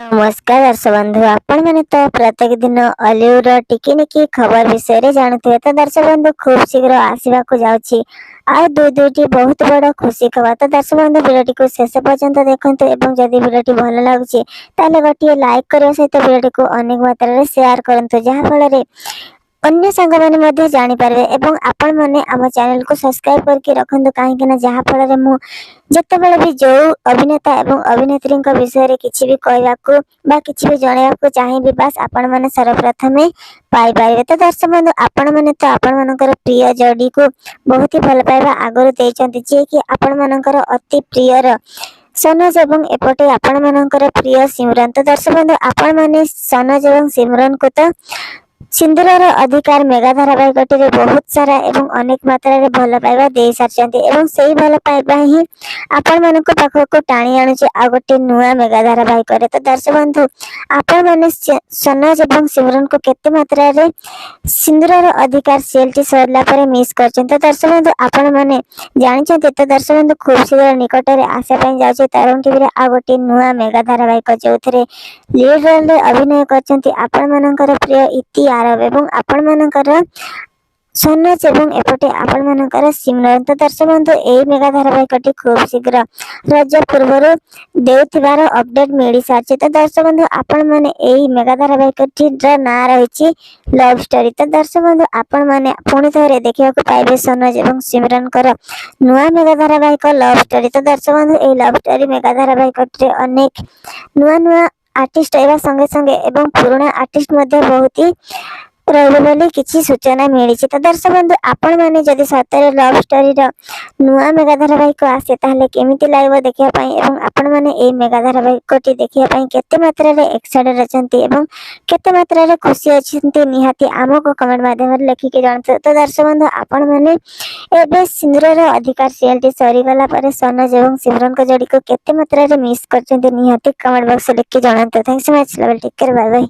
नमस्कार दर्शक बंधु आपण मैंने तो प्रत्येक दिन ऑलीवुड टिकी खबर विषय रे जानते तो दर्शक बंधु खूब शीघ्र आसवा को जाउची आ दुईटी बहुत बड़ खुशी खबर। तो दर्शक बंधु वीडियो को शेष पर्यंत देखते एवं जदि वीडियो भल लगुच ताले गोटे लाइक करने सहित वीडियो को अनेक मात्रा रे शेयर करंतु जहाँ फल अन्य सांग मैंने मध्य जानी पारे एवं आपण मैंने आम चैनल को सब्सक्राइब करके रखंतु कहीं जहाँ फल मु जितेबाला भी जो अभिनेता एवं अभिनेत्री विषय रे किछि भी कहवाकू बा किछि भी जणाइबाकू चाहिए बस आपण माने सर्वप्रथम पाई पाइबे। तो दर्शक बंधु आपण माने तो आपण मानकर प्रिय जोड़ी को बहुत ही भल पाइबा आगरो देइचंती जे कि आपण मानकर अति प्रियर सनज एवं एपटे आपण मानकर प्रिय सिमरन। तो दर्शक बंधु आपण माने सनज एवं सिमरन को तो सिंदूरर अधिकार मेगा धारावाहिकटी बहुत सारा एवं अनेक मात्रा रे भल पाइबा दे सारचंती एवं सेही भल पाइबा ही आपण मानक पाखक टाणी आणुचे आ गोटे नुआ मेगा धारावाहिक रे। तो दर्शक बंधु आपण माने सनज एवं सिमरन को केते मात्रा रे सिंदूरर अधिकार सेलटी सरला परे मिस करछन। तो दर्शक बंधु आपण माने जानिछंते तो दर्शक बंधु खूब शीघ्र निकट रे आशा पई जाउचे तारंग टीवी रे आ गोटे नुआ मेगा धारावाहिक जोथरे लीड रोल रे अभिनय करछंती आपण मानकर प्रिय इति आरव एवं आपण मानकर सनज एवं एपटे आपण मानकर सिमरन। तो दर्शक बंधु एई मेगा धारावाहिकटी खूब शीघ्र रज पूर्व देउथिबार अपडेट मिली सारछि। तो दर्शक बंधु आपण माने एई मेगा धारावाहिकटी रा ना रहिछि लव स्टोरी। तो दर्शक बंधु आपण माने पुणी थरे देखिबा को पाइबे सनज एवं सिमरन कर नुआ मेगा धारावाहिक लव स्टोरी। तो दर्शक बंधु एई लव स्टोरी मेगा धारावाहिकटी अनेक नुआ नुआ आर्टिस्ट एवं संगे संगे एवं पुराना आर्टिस्ट मध्ये बहुत ही रहिबे बोली किछि सूचना मिली। तो दर्शक बंधु आपण माने जदि सतरे लव स्टोरी रो नुआ मेगा धारावाहिक आसे ताहले केमिति लागबो देखिया पई एवं आपण माने ए मेगा धारावाहिकटी देखिया पई केते मात्रा रे एक्साइटेड अछंती एवं केते मात्रा रे खुशी अछंती निहाती आमको कमेंट माध्यम रे लिखि के जानते। तो दर्शक बंधु आपण माने एबे सिंदूरर अधिकार सीएलटी सरी गला परे सनज एवं सिमरन को जोड़ी को केते मात्रा रे मिस करछंती निहाती कमेंट बॉक्स लिख के जानते। Thanks so much, love take care, bye bye.